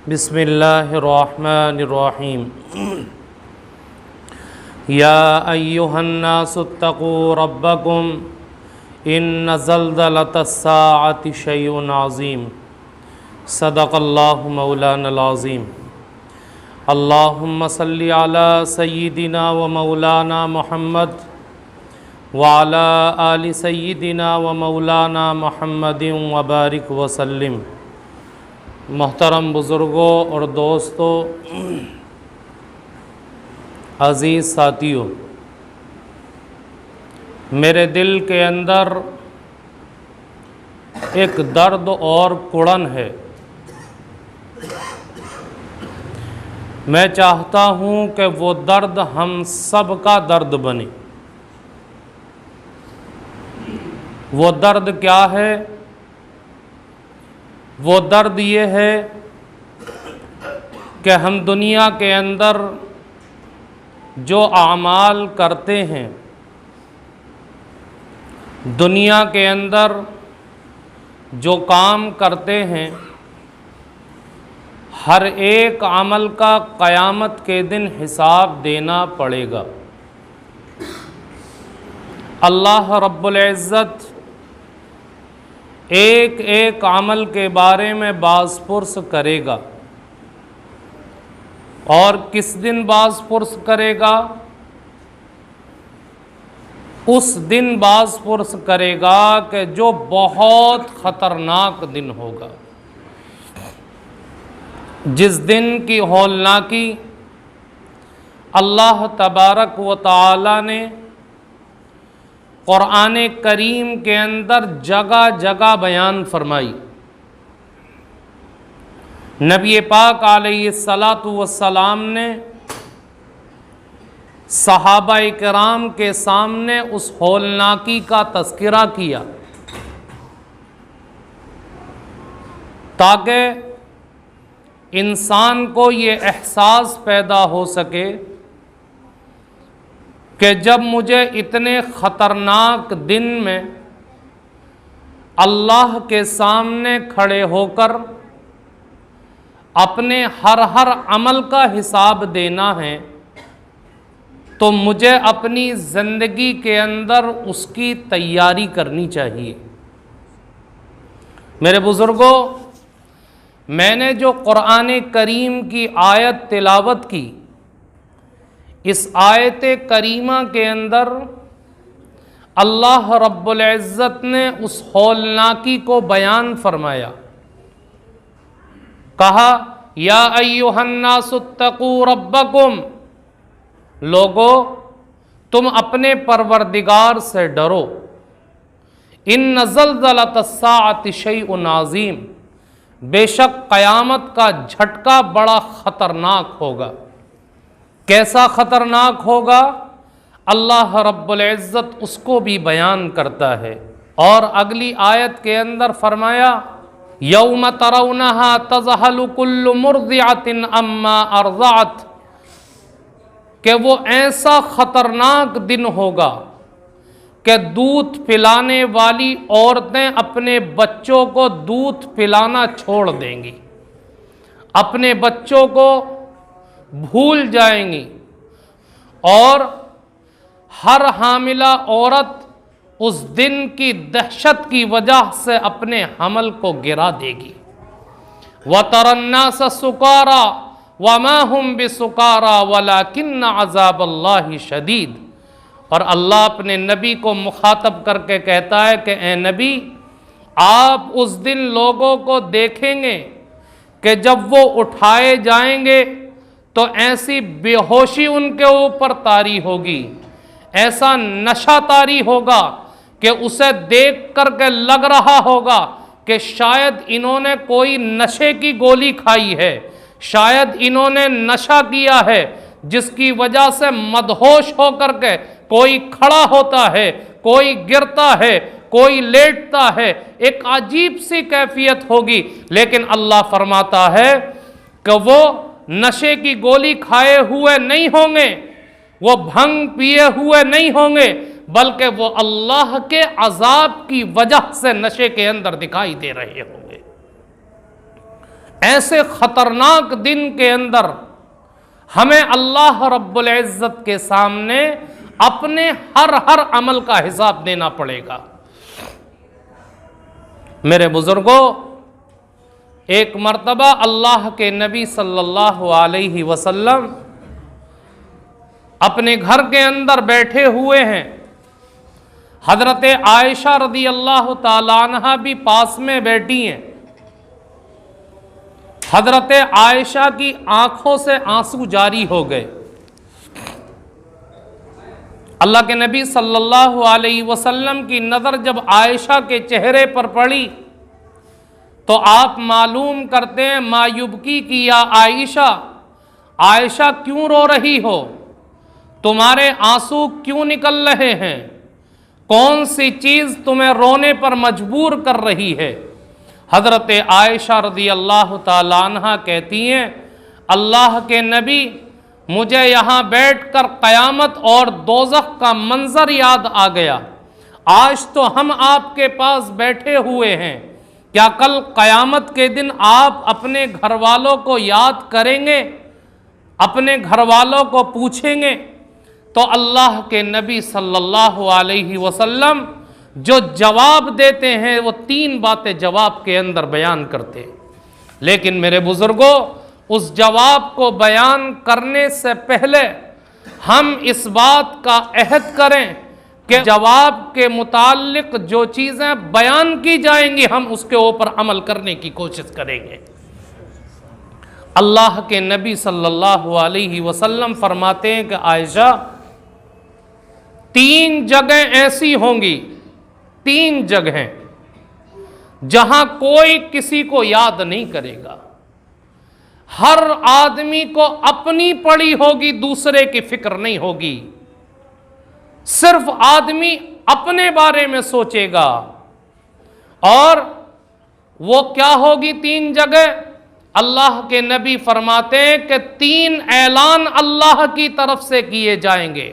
بسم اللہ الرحمن الرحیم یا ایہا الناس اتقوا ربکم ان زلزلۃ الساعۃ شیء عظیم صدق اللہ مولانا العظیم اللہم صلی علی سیدنا و مولانا محمد وعلی آل سیدنا و مولانا محمد وبارک وسلم۔ محترم بزرگوں اور دوستوں، عزیز ساتھیوں، میرے دل کے اندر ایک درد اور کڑن ہے۔ میں چاہتا ہوں کہ وہ درد ہم سب کا درد بنے۔ وہ درد کیا ہے؟ وہ درد یہ ہے کہ ہم دنیا کے اندر جو اعمال کرتے ہیں، دنیا کے اندر جو کام کرتے ہیں، ہر ایک عمل کا قیامت کے دن حساب دینا پڑے گا۔ اللہ رب العزت ایک ایک عمل کے بارے میں باز پرس کرے گا۔ اور کس دن باز پرس کرے گا؟ اس دن باز پرس کرے گا کہ جو بہت خطرناک دن ہوگا، جس دن کی ہولناکی اللہ تبارک و تعالی نے قرآن کریم کے اندر جگہ جگہ بیان فرمائی۔ نبی پاک علیہ الصلاۃ والسلام نے صحابہ کرام کے سامنے اس ہولناکی کا تذکرہ کیا تاکہ انسان کو یہ احساس پیدا ہو سکے کہ جب مجھے اتنے خطرناک دن میں اللہ کے سامنے کھڑے ہو کر اپنے ہر عمل کا حساب دینا ہے، تو مجھے اپنی زندگی کے اندر اس کی تیاری کرنی چاہیے۔ میرے بزرگوں، میں نے جو قرآن کریم کی آیت تلاوت کی، اس آیت کریمہ کے اندر اللہ رب العزت نے اس ہولناکی کو بیان فرمایا۔ کہا یا ایھا الناس اتقوا ربکم، لوگو تم اپنے پروردگار سے ڈرو۔ ان زلزلۃ الساعۃ شیء عظیم، بے شک قیامت کا جھٹکا بڑا خطرناک ہوگا۔ کیسا خطرناک ہوگا؟ اللہ رب العزت اس کو بھی بیان کرتا ہے۔ اور اگلی آیت کے اندر فرمایا یوم ترونہا تذہل کل مرضعۃ عما ارضعت، کہ وہ ایسا خطرناک دن ہوگا کہ دودھ پلانے والی عورتیں اپنے بچوں کو دودھ پلانا چھوڑ دیں گی، اپنے بچوں کو بھول جائیں گی، اور ہر حاملہ عورت اس دن کی دہشت کی وجہ سے اپنے حمل کو گرا دے گی۔ وَتَرَى النَّاسَ سُكَارَىٰ وَمَا هُمْ بِسُكَارَىٰ وَلَٰكِنَّ عَذَابَ اللَّهِ شَدِيدٌ۔ اور اللہ اپنے نبی کو مخاطب کر کے کہتا ہے کہ اے نبی، آپ اس دن لوگوں کو دیکھیں گے کہ جب وہ اٹھائے جائیں گے تو ایسی بے ہوشی ان کے اوپر طاری ہوگی، ایسا نشہ طاری ہوگا کہ اسے دیکھ کر کے لگ رہا ہوگا کہ شاید انہوں نے کوئی نشے کی گولی کھائی ہے، شاید انہوں نے نشہ کیا ہے، جس کی وجہ سے مدہوش ہو کر کے کوئی کھڑا ہوتا ہے، کوئی گرتا ہے، کوئی لیٹتا ہے، ایک عجیب سی کیفیت ہوگی۔ لیکن اللہ فرماتا ہے کہ وہ نشے کی گولی کھائے ہوئے نہیں ہوں گے، وہ بھنگ پیے ہوئے نہیں ہوں گے، بلکہ وہ اللہ کے عذاب کی وجہ سے نشے کے اندر دکھائی دے رہے ہوں گے۔ ایسے خطرناک دن کے اندر ہمیں اللہ رب العزت کے سامنے اپنے ہر عمل کا حساب دینا پڑے گا۔ میرے بزرگوں، ایک مرتبہ اللہ کے نبی صلی اللہ علیہ وسلم اپنے گھر کے اندر بیٹھے ہوئے ہیں، حضرت عائشہ رضی اللہ تعالیٰ عنہ بھی پاس میں بیٹھی ہیں۔ حضرت عائشہ کی آنکھوں سے آنسو جاری ہو گئے۔ اللہ کے نبی صلی اللہ علیہ وسلم کی نظر جب عائشہ کے چہرے پر پڑی تو آپ معلوم کرتے ہیں ما یبکی کی یا عائشہ، عائشہ کیوں رو رہی ہو؟ تمہارے آنسو کیوں نکل رہے ہیں؟ کون سی چیز تمہیں رونے پر مجبور کر رہی ہے؟ حضرت عائشہ رضی اللہ تعالیٰ عنہ کہتی ہیں، اللہ کے نبی، مجھے یہاں بیٹھ کر قیامت اور دوزخ کا منظر یاد آ گیا۔ آج تو ہم آپ کے پاس بیٹھے ہوئے ہیں، کیا کل قیامت کے دن آپ اپنے گھر والوں کو یاد کریں گے؟ اپنے گھر والوں کو پوچھیں گے؟ تو اللہ کے نبی صلی اللہ علیہ وسلم جو جواب دیتے ہیں وہ 3 باتیں جواب کے اندر بیان کرتے ہیں۔ لیکن میرے بزرگوں، اس جواب کو بیان کرنے سے پہلے ہم اس بات کا عہد کریں کہ جواب کے متعلق جو چیزیں بیان کی جائیں گی ہم اس کے اوپر عمل کرنے کی کوشش کریں گے۔ اللہ کے نبی صلی اللہ علیہ وسلم فرماتے ہیں کہ عائشہ، 3 جگہیں ایسی ہوں گی، 3 جگہیں جہاں کوئی کسی کو یاد نہیں کرے گا۔ ہر آدمی کو اپنی پڑی ہوگی، دوسرے کی فکر نہیں ہوگی، صرف آدمی اپنے بارے میں سوچے گا۔ اور وہ کیا ہوگی 3 جگہ؟ اللہ کے نبی فرماتے ہیں کہ 3 اعلان اللہ کی طرف سے کیے جائیں گے،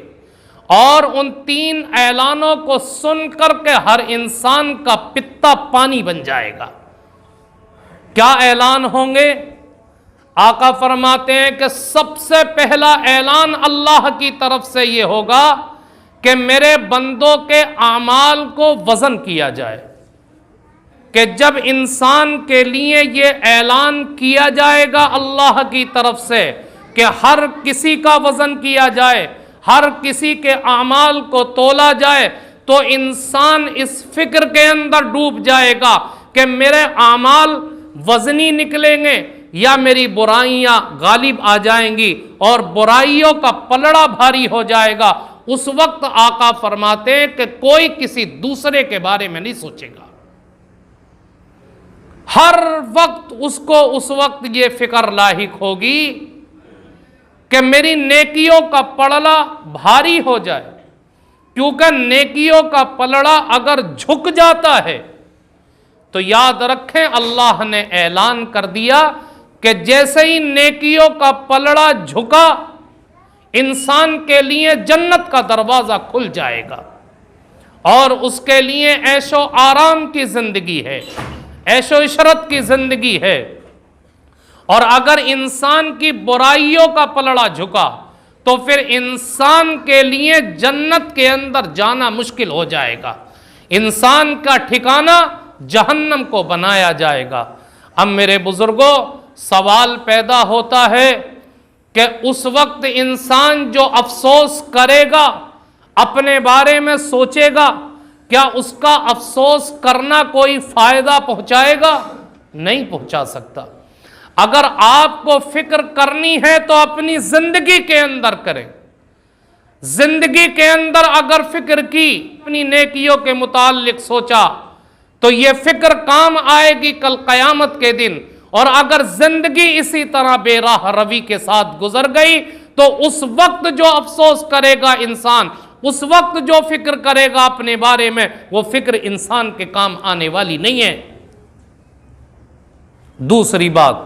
اور ان 3 اعلانوں کو سن کر کے ہر انسان کا پتا پانی بن جائے گا۔ کیا اعلان ہوں گے؟ آقا فرماتے ہیں کہ سب سے پہلا اعلان اللہ کی طرف سے یہ ہوگا کہ میرے بندوں کے اعمال کو وزن کیا جائے، کہ جب انسان کے لیے یہ اعلان کیا جائے گا اللہ کی طرف سے کہ ہر کسی کا وزن کیا جائے، ہر کسی کے اعمال کو تولا جائے، تو انسان اس فکر کے اندر ڈوب جائے گا کہ میرے اعمال وزنی نکلیں گے یا میری برائیاں غالب آ جائیں گی اور برائیوں کا پلڑا بھاری ہو جائے گا۔ اس وقت آقا فرماتے ہیں کہ کوئی کسی دوسرے کے بارے میں نہیں سوچے گا۔ ہر وقت اس کو اس وقت یہ فکر لاحق ہوگی کہ میری نیکیوں کا پلڑا بھاری ہو جائے، کیونکہ نیکیوں کا پلڑا اگر جھک جاتا ہے تو یاد رکھیں اللہ نے اعلان کر دیا کہ جیسے ہی نیکیوں کا پلڑا جھکا انسان کے لیے جنت کا دروازہ کھل جائے گا، اور اس کے لیے عیش و آرام کی زندگی ہے، عیش و عشرت کی زندگی ہے۔ اور اگر انسان کی برائیوں کا پلڑا جھکا تو پھر انسان کے لیے جنت کے اندر جانا مشکل ہو جائے گا، انسان کا ٹھکانہ جہنم کو بنایا جائے گا۔ اب میرے بزرگوں، سوال پیدا ہوتا ہے کہ اس وقت انسان جو افسوس کرے گا، اپنے بارے میں سوچے گا، کیا اس کا افسوس کرنا کوئی فائدہ پہنچائے گا؟ نہیں پہنچا سکتا۔ اگر آپ کو فکر کرنی ہے تو اپنی زندگی کے اندر کریں، زندگی کے اندر اگر فکر کی، اپنی نیکیوں کے متعلق سوچا تو یہ فکر کام آئے گی کل قیامت کے دن۔ اور اگر زندگی اسی طرح بے راہ روی کے ساتھ گزر گئی تو اس وقت جو افسوس کرے گا انسان، اس وقت جو فکر کرے گا اپنے بارے میں، وہ فکر انسان کے کام آنے والی نہیں ہے۔ دوسری بات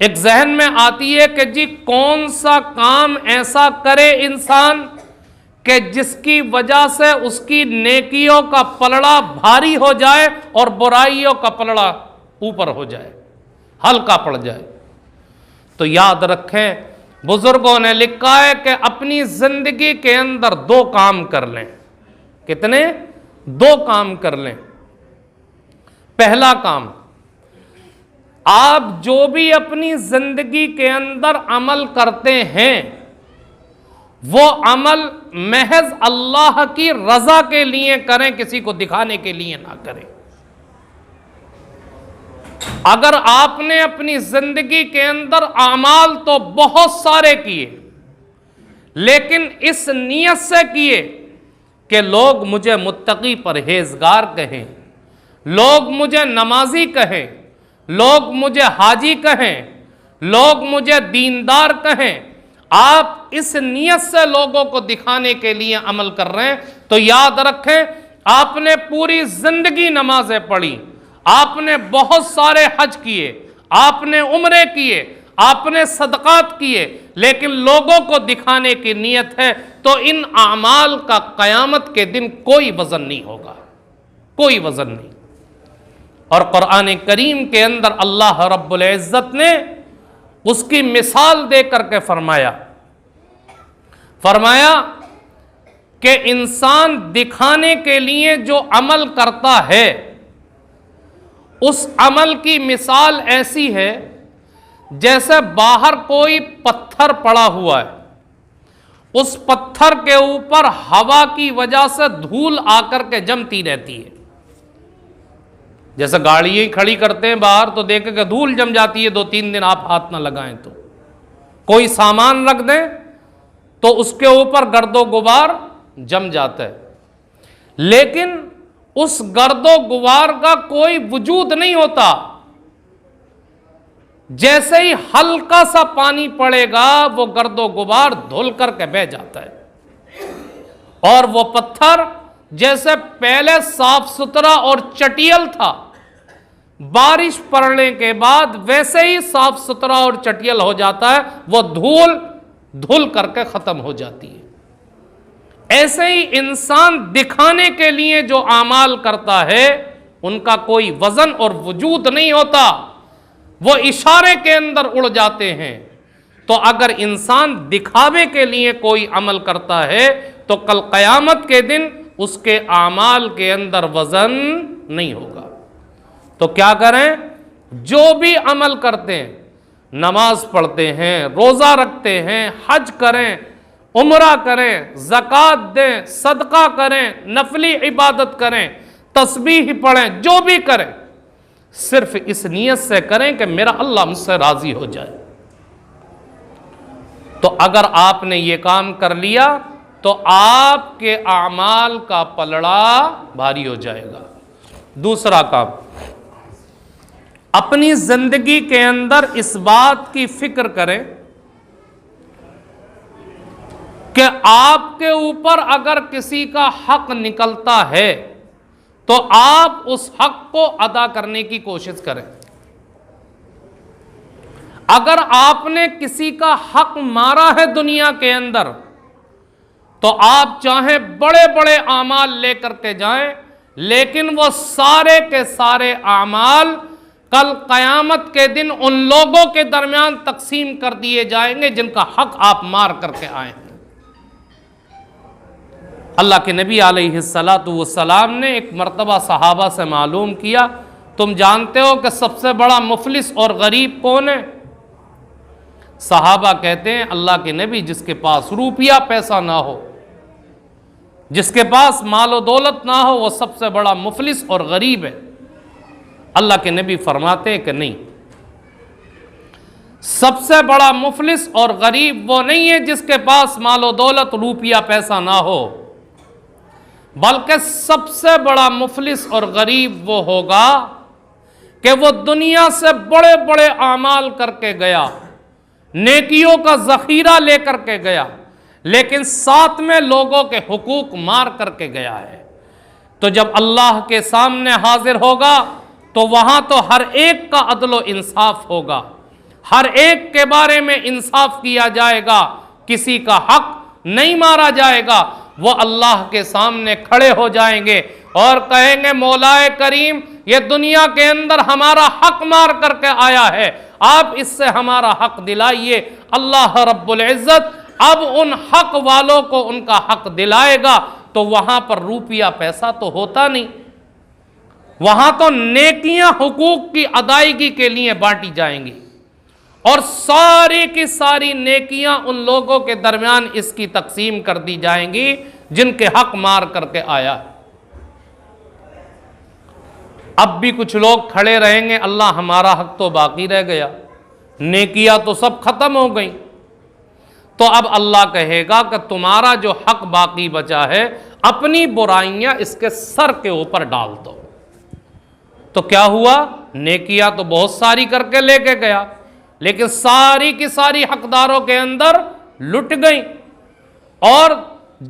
ایک ذہن میں آتی ہے کہ جی کون سا کام ایسا کرے انسان کہ جس کی وجہ سے اس کی نیکیوں کا پلڑا بھاری ہو جائے اور برائیوں کا پلڑا اوپر ہو جائے۔ ہلکا پڑ جائے۔ تو یاد رکھیں، بزرگوں نے لکھا ہے کہ اپنی زندگی کے اندر 2 کام کر لیں۔ کتنے؟ 2 کام کر لیں۔ پہلا کام، آپ جو بھی اپنی زندگی کے اندر عمل کرتے ہیں وہ عمل محض اللہ کی رضا کے لیے کریں، کسی کو دکھانے کے لیے نہ کریں۔ اگر آپ نے اپنی زندگی کے اندر اعمال تو بہت سارے کیے لیکن اس نیت سے کیے کہ لوگ مجھے متقی پرہیزگار کہیں، لوگ مجھے نمازی کہیں، لوگ مجھے حاجی کہیں، لوگ مجھے دیندار کہیں، آپ اس نیت سے لوگوں کو دکھانے کے لیے عمل کر رہے ہیں تو یاد رکھیں آپ نے پوری زندگی نمازیں پڑھی، آپ نے بہت سارے حج کیے، آپ نے عمرے کیے، آپ نے صدقات کیے، لیکن لوگوں کو دکھانے کی نیت ہے تو ان اعمال کا قیامت کے دن کوئی وزن نہیں ہوگا، کوئی وزن نہیں۔ اور قرآن کریم کے اندر اللہ رب العزت نے اس کی مثال دے کر کے فرمایا کہ انسان دکھانے کے لیے جو عمل کرتا ہے اس عمل کی مثال ایسی ہے جیسے باہر کوئی پتھر پڑا ہوا ہے، اس پتھر کے اوپر ہوا کی وجہ سے دھول آ کر کے جمتی رہتی ہے۔ جیسے گاڑیاں کھڑی کرتے ہیں باہر تو دیکھیں کہ دھول جم جاتی ہے، 2-3 دن آپ ہاتھ نہ لگائیں تو کوئی سامان رکھ دیں تو اس کے اوپر گرد و غبار جم جاتا ہے، لیکن اس گرد و غبار کا کوئی وجود نہیں ہوتا۔ جیسے ہی ہلکا سا پانی پڑے گا وہ گرد و غبار دھل کر کے بہہ جاتا ہے، اور وہ پتھر جیسے پہلے صاف ستھرا اور چٹیل تھا، بارش پڑنے کے بعد ویسے ہی صاف ستھرا اور چٹیل ہو جاتا ہے، وہ دھل کر کے ختم ہو جاتی ہے۔ ایسے ہی انسان دکھانے کے لیے جو اعمال کرتا ہے ان کا کوئی وزن اور وجود نہیں ہوتا، وہ اشارے کے اندر اڑ جاتے ہیں۔ تو اگر انسان دکھاوے کے لیے کوئی عمل کرتا ہے تو کل قیامت کے دن اس کے اعمال کے اندر وزن نہیں ہوگا۔ تو کیا کریں؟ جو بھی عمل کرتے ہیں، نماز پڑھتے ہیں، روزہ رکھتے ہیں، حج کریں، عمرہ کریں، زکوٰۃ دیں، صدقہ کریں، نفلی عبادت کریں، تسبیح پڑھیں، جو بھی کریں صرف اس نیت سے کریں کہ میرا اللہ مجھ سے راضی ہو جائے۔ تو اگر آپ نے یہ کام کر لیا تو آپ کے اعمال کا پلڑا بھاری ہو جائے گا۔ دوسرا کام، اپنی زندگی کے اندر اس بات کی فکر کریں کہ آپ کے اوپر اگر کسی کا حق نکلتا ہے تو آپ اس حق کو ادا کرنے کی کوشش کریں۔ اگر آپ نے کسی کا حق مارا ہے دنیا کے اندر تو آپ چاہیں بڑے بڑے اعمال لے کر کے جائیں، لیکن وہ سارے کے سارے اعمال کل قیامت کے دن ان لوگوں کے درمیان تقسیم کر دیے جائیں گے جن کا حق آپ مار کر کے آئے ہیں۔ اللہ کے نبی علیہ السلام نے ایک مرتبہ صحابہ سے معلوم کیا، تم جانتے ہو کہ سب سے بڑا مفلس اور غریب کون ہے؟ صحابہ کہتے ہیں اللہ کے نبی جس کے پاس روپیہ پیسہ نہ ہو، جس کے پاس مال و دولت نہ ہو، وہ سب سے بڑا مفلس اور غریب ہے۔ اللہ کے نبی فرماتے ہیں کہ نہیں، سب سے بڑا مفلس اور غریب وہ نہیں ہے جس کے پاس مال و دولت روپیہ پیسہ نہ ہو، بلکہ سب سے بڑا مفلس اور غریب وہ ہوگا کہ وہ دنیا سے بڑے بڑے اعمال کر کے گیا، نیکیوں کا ذخیرہ لے کر کے گیا، لیکن ساتھ میں لوگوں کے حقوق مار کر کے گیا ہے۔ تو جب اللہ کے سامنے حاضر ہوگا تو وہاں تو ہر ایک کا عدل و انصاف ہوگا، ہر ایک کے بارے میں انصاف کیا جائے گا، کسی کا حق نہیں مارا جائے گا۔ وہ اللہ کے سامنے کھڑے ہو جائیں گے اور کہیں گے مولا کریم یہ دنیا کے اندر ہمارا حق مار کر کے آیا ہے، آپ اس سے ہمارا حق دلائیے۔ اللہ رب العزت اب ان حق والوں کو ان کا حق دلائے گا، تو وہاں پر روپیہ پیسہ تو ہوتا نہیں، وہاں تو نیکیاں حقوق کی ادائیگی کے لیے بانٹی جائیں گی، اور ساری کی ساری نیکیاں ان لوگوں کے درمیان اس کی تقسیم کر دی جائیں گی جن کے حق مار کر کے آیا۔ اب بھی کچھ لوگ کھڑے رہیں گے، اللہ ہمارا حق تو باقی رہ گیا، نیکیاں تو سب ختم ہو گئیں۔ تو اب اللہ کہے گا کہ تمہارا جو حق باقی بچا ہے، اپنی برائیاں اس کے سر کے اوپر ڈال دو۔ تو کیا ہوا؟ نیکیاں تو بہت ساری کر کے لے کے گیا، لیکن ساری کی ساری حقداروں کے اندر لٹ گئیں، اور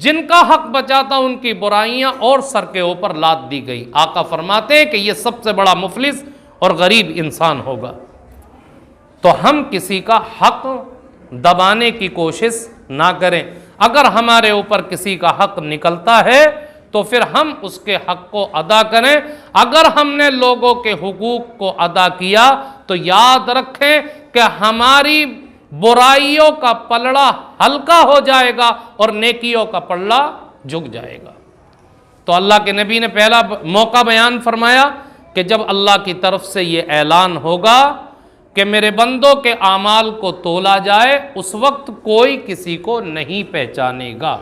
جن کا حق بچا تھا ان کی برائیاں اور سر کے اوپر لاد دی گئی۔ آقا فرماتے ہیں کہ یہ سب سے بڑا مفلس اور غریب انسان ہوگا۔ تو ہم کسی کا حق دبانے کی کوشش نہ کریں۔ اگر ہمارے اوپر کسی کا حق نکلتا ہے تو پھر ہم اس کے حق کو ادا کریں۔ اگر ہم نے لوگوں کے حقوق کو ادا کیا تو یاد رکھیں کہ ہماری برائیوں کا پلڑا ہلکا ہو جائے گا اور نیکیوں کا پلڑا جھک جائے گا۔ تو اللہ کے نبی نے پہلا موقع بیان فرمایا کہ جب اللہ کی طرف سے یہ اعلان ہوگا کہ میرے بندوں کے اعمال کو تولا جائے، اس وقت کوئی کسی کو نہیں پہچانے گا۔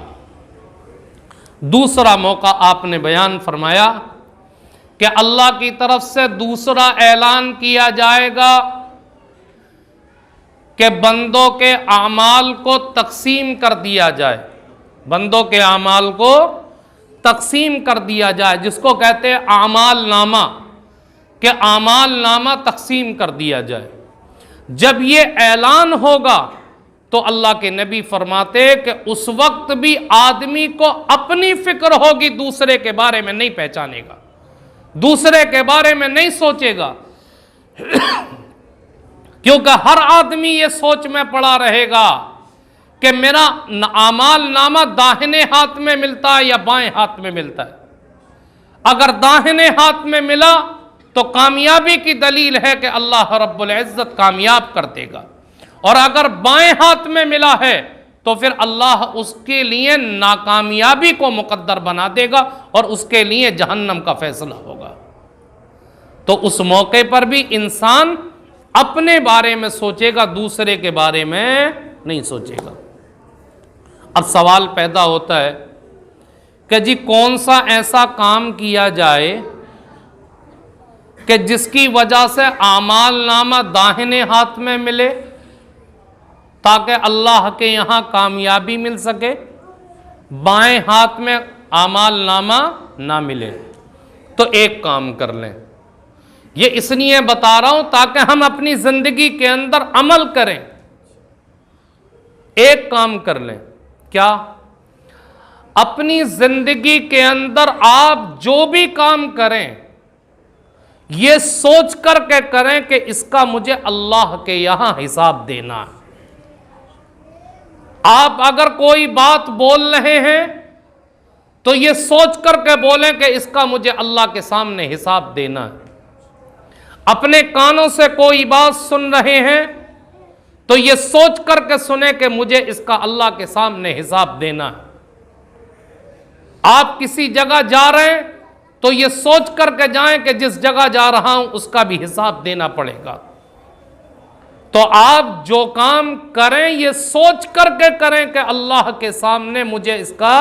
دوسرا موقع آپ نے بیان فرمایا کہ اللہ کی طرف سے دوسرا اعلان کیا جائے گا کہ بندوں کے اعمال کو تقسیم کر دیا جائے، بندوں کے اعمال کو تقسیم کر دیا جائے، جس کو کہتے ہیں اعمال نامہ، کہ اعمال نامہ تقسیم کر دیا جائے۔ جب یہ اعلان ہوگا تو اللہ کے نبی فرماتے کہ اس وقت بھی آدمی کو اپنی فکر ہوگی، دوسرے کے بارے میں نہیں پہچانے گا، دوسرے کے بارے میں نہیں سوچے گا، کیونکہ ہر آدمی یہ سوچ میں پڑا رہے گا کہ میرا اعمال نامہ داہنے ہاتھ میں ملتا ہے یا بائیں ہاتھ میں ملتا ہے۔ اگر داہنے ہاتھ میں ملا تو کامیابی کی دلیل ہے کہ اللہ رب العزت کامیاب کر دے گا، اور اگر بائیں ہاتھ میں ملا ہے تو پھر اللہ اس کے لیے ناکامیابی کو مقدر بنا دے گا اور اس کے لیے جہنم کا فیصلہ ہوگا۔ تو اس موقع پر بھی انسان اپنے بارے میں سوچے گا، دوسرے کے بارے میں نہیں سوچے گا۔ اب سوال پیدا ہوتا ہے کہ جی کون سا ایسا کام کیا جائے کہ جس کی وجہ سے اعمال نامہ داہنے ہاتھ میں ملے تاکہ اللہ کے یہاں کامیابی مل سکے، بائیں ہاتھ میں اعمال نامہ نہ ملے؟ تو ایک کام کر لیں، یہ اس لیے بتا رہا ہوں تاکہ ہم اپنی زندگی کے اندر عمل کریں۔ ایک کام کر لیں، کیا؟ اپنی زندگی کے اندر آپ جو بھی کام کریں یہ سوچ کر کے کریں کہ اس کا مجھے اللہ کے یہاں حساب دینا ہے۔ آپ اگر کوئی بات بول رہے ہیں تو یہ سوچ کر کے بولیں کہ اس کا مجھے اللہ کے سامنے حساب دینا ہے۔ اپنے کانوں سے کوئی بات سن رہے ہیں تو یہ سوچ کر کے سنیں کہ مجھے اس کا اللہ کے سامنے حساب دینا ہے۔ آپ کسی جگہ جا رہے ہیں تو یہ سوچ کر کے جائیں کہ جس جگہ جا رہا ہوں اس کا بھی حساب دینا پڑے گا۔ تو آپ جو کام کریں یہ سوچ کر کے کریں کہ اللہ کے سامنے مجھے اس کا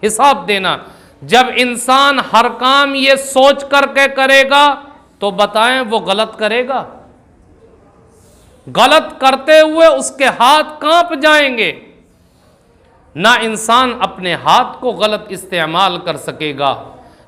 حساب دینا۔ جب انسان ہر کام یہ سوچ کر کے کرے گا تو بتائیں وہ غلط کرے گا؟ غلط کرتے ہوئے اس کے ہاتھ کانپ جائیں گے۔ نہ انسان اپنے ہاتھ کو غلط استعمال کر سکے گا،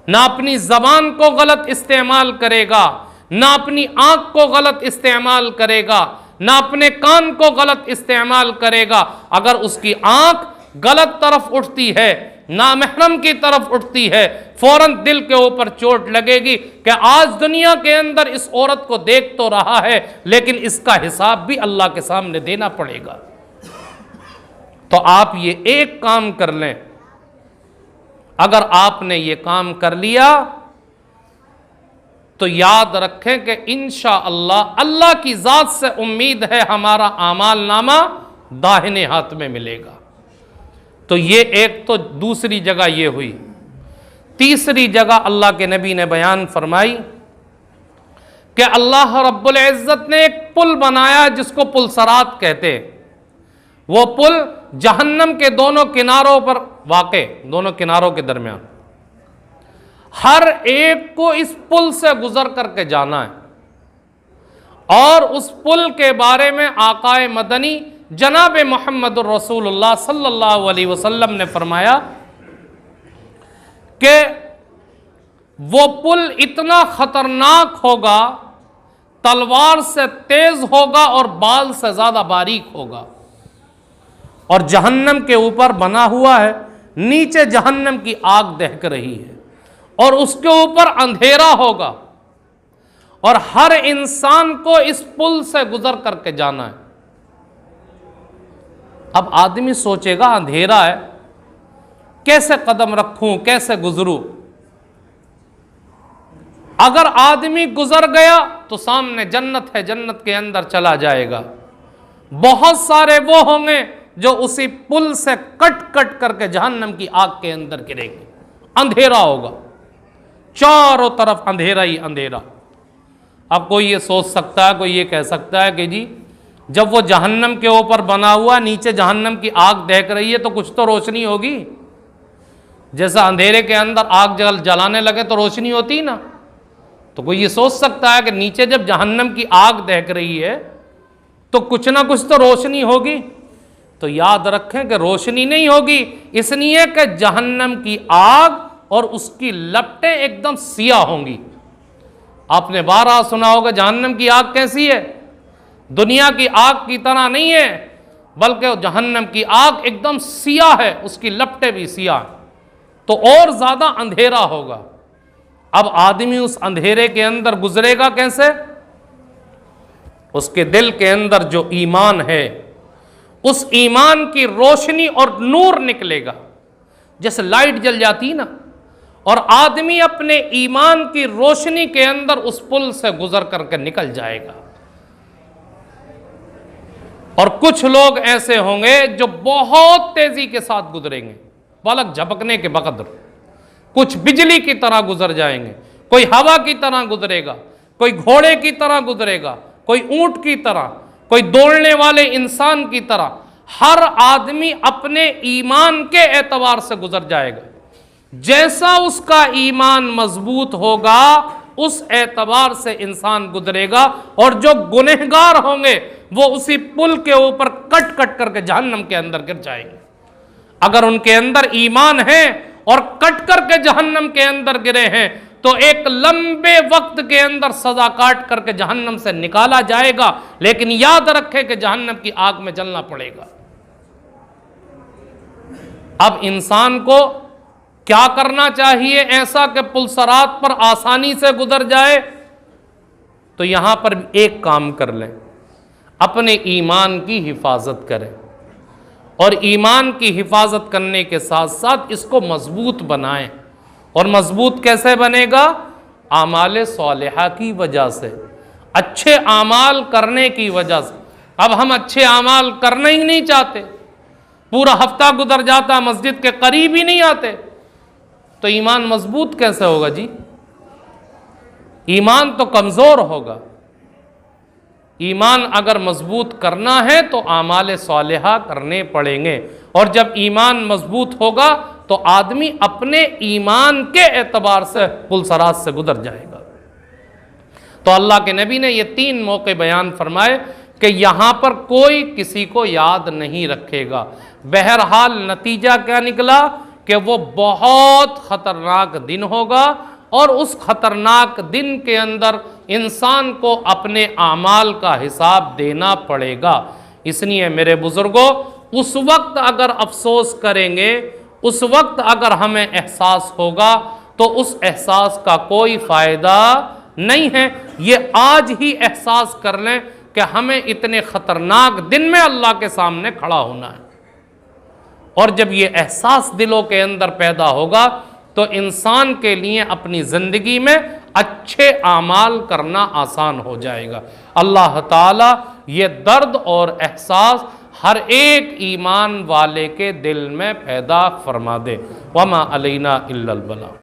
نہ اپنی زبان کو غلط استعمال کرے گا، نہ اپنی آنکھ کو غلط استعمال کرے گا، نہ اپنے کان کو غلط استعمال کرے گا۔ اگر اس کی آنکھ غلط طرف اٹھتی ہے، نامحرم کی طرف اٹھتی ہے، فوراً دل کے اوپر چوٹ لگے گی کہ آج دنیا کے اندر اس عورت کو دیکھ تو رہا ہے لیکن اس کا حساب بھی اللہ کے سامنے دینا پڑے گا۔ تو آپ یہ ایک کام کر لیں، اگر آپ نے یہ کام کر لیا تو یاد رکھیں کہ انشاءاللہ اللہ کی ذات سے امید ہے ہمارا اعمال نامہ داہنے ہاتھ میں ملے گا۔ تو یہ ایک تو دوسری جگہ یہ ہوئی۔ تیسری جگہ اللہ کے نبی نے بیان فرمائی کہ اللہ رب العزت نے ایک پل بنایا جس کو پل صراط کہتے ہیں۔ وہ پل جہنم کے دونوں کناروں پر واقع، دونوں کناروں کے درمیان، ہر ایک کو اس پل سے گزر کر کے جانا ہے۔ اور اس پل کے بارے میں آقا مدنی جناب محمد الرسول اللہ صلی اللہ علیہ وسلم نے فرمایا کہ وہ پل اتنا خطرناک ہوگا، تلوار سے تیز ہوگا اور بال سے زیادہ باریک ہوگا، اور جہنم کے اوپر بنا ہوا ہے، نیچے جہنم کی آگ دہک رہی ہے، اور اس کے اوپر اندھیرا ہوگا، اور ہر انسان کو اس پل سے گزر کر کے جانا ہے۔ اب آدمی سوچے گا اندھیرا ہے، کیسے قدم رکھوں، کیسے گزروں؟ اگر آدمی گزر گیا تو سامنے جنت ہے، جنت کے اندر چلا جائے گا۔ بہت سارے وہ ہوں گے جو اسی پل سے کٹ کٹ کر کے جہنم کی آگ کے اندر گریں گے۔ اندھیرا ہوگا، چاروں طرف اندھیرا ہی اندھیرا۔ اب کوئی یہ سوچ سکتا ہے، کوئی یہ کہہ سکتا ہے کہ جی جب وہ جہنم کے اوپر بنا ہوا، نیچے جہنم کی آگ دہک رہی ہے تو کچھ تو روشنی ہوگی، جیسا اندھیرے کے اندر آگ جلانے لگے تو روشنی ہوتی نا۔ تو کوئی یہ سوچ سکتا ہے کہ نیچے جب جہنم کی آگ دہک رہی ہے تو کچھ نہ کچھ تو روشنی ہوگی۔ تو یاد رکھیں کہ روشنی نہیں ہوگی، اس لیے کہ جہنم کی آگ اور اس کی لپٹیں ایک دم سیاہ ہوں گی۔ آپ نے بارہا سنا ہوگا جہنم کی آگ کیسی ہے، دنیا کی آگ کی طرح نہیں ہے، بلکہ جہنم کی آگ ایک دم سیاہ ہے، اس کی لپٹیں بھی سیاہ، تو اور زیادہ اندھیرا ہوگا۔ اب آدمی اس اندھیرے کے اندر گزرے گا کیسے؟ اس کے دل کے اندر جو ایمان ہے، اس ایمان کی روشنی اور نور نکلے گا، جیسے لائٹ جل جاتی نا، اور آدمی اپنے ایمان کی روشنی کے اندر اس پل سے گزر کر کے نکل جائے گا۔ اور کچھ لوگ ایسے ہوں گے جو بہت تیزی کے ساتھ گزریں گے، پلک جھپکنے کے بقدر، کچھ بجلی کی طرح گزر جائیں گے، کوئی ہوا کی طرح گزرے گا، کوئی گھوڑے کی طرح گزرے گا، کوئی اونٹ کی طرح، کوئی دوڑنے والے انسان کی طرح۔ ہر آدمی اپنے ایمان کے اعتبار سے گزر جائے گا، جیسا اس کا ایمان مضبوط ہوگا اس اعتبار سے انسان گزرے گا۔ اور جو گنہگار ہوں گے وہ اسی پل کے اوپر کٹ کٹ کر کے جہنم کے اندر گر جائیں گے۔ اگر ان کے اندر ایمان ہے اور کٹ کر کے جہنم کے اندر گرے ہیں تو ایک لمبے وقت کے اندر سزا کاٹ کر کے جہنم سے نکالا جائے گا، لیکن یاد رکھے کہ جہنم کی آگ میں جلنا پڑے گا۔ اب انسان کو کیا کرنا چاہیے ایسا کہ پل صراط پر آسانی سے گزر جائے؟ تو یہاں پر ایک کام کر لیں، اپنے ایمان کی حفاظت کریں، اور ایمان کی حفاظت کرنے کے ساتھ ساتھ اس کو مضبوط بنائیں۔ اور مضبوط کیسے بنے گا؟ اعمال صالحہ کی وجہ سے، اچھے اعمال کرنے کی وجہ سے۔ اب ہم اچھے اعمال کرنا ہی نہیں چاہتے، پورا ہفتہ گزر جاتا مسجد کے قریب ہی نہیں آتے، تو ایمان مضبوط کیسے ہوگا جی؟ ایمان تو کمزور ہوگا۔ ایمان اگر مضبوط کرنا ہے تو اعمال صالحہ کرنے پڑیں گے، اور جب ایمان مضبوط ہوگا تو آدمی اپنے ایمان کے اعتبار سے پل صراط سے گزر جائے گا۔ تو اللہ کے نبی نے یہ 3 موقع بیان فرمائے کہ یہاں پر کوئی کسی کو یاد نہیں رکھے گا۔ بہرحال نتیجہ کیا نکلا کہ وہ بہت خطرناک دن ہوگا، اور اس خطرناک دن کے اندر انسان کو اپنے اعمال کا حساب دینا پڑے گا۔ اس لیے میرے بزرگوں، اس وقت اگر افسوس کریں گے، اس وقت اگر ہمیں احساس ہوگا تو اس احساس کا کوئی فائدہ نہیں ہے۔ یہ آج ہی احساس کر لیں کہ ہمیں اتنے خطرناک دن میں اللہ کے سامنے کھڑا ہونا ہے، اور جب یہ احساس دلوں کے اندر پیدا ہوگا تو انسان کے لیے اپنی زندگی میں اچھے اعمال کرنا آسان ہو جائے گا۔ اللہ تعالیٰ یہ درد اور احساس ہر ایک ایمان والے کے دل میں پیدا فرما دے۔ وما علینا الا البلاغ۔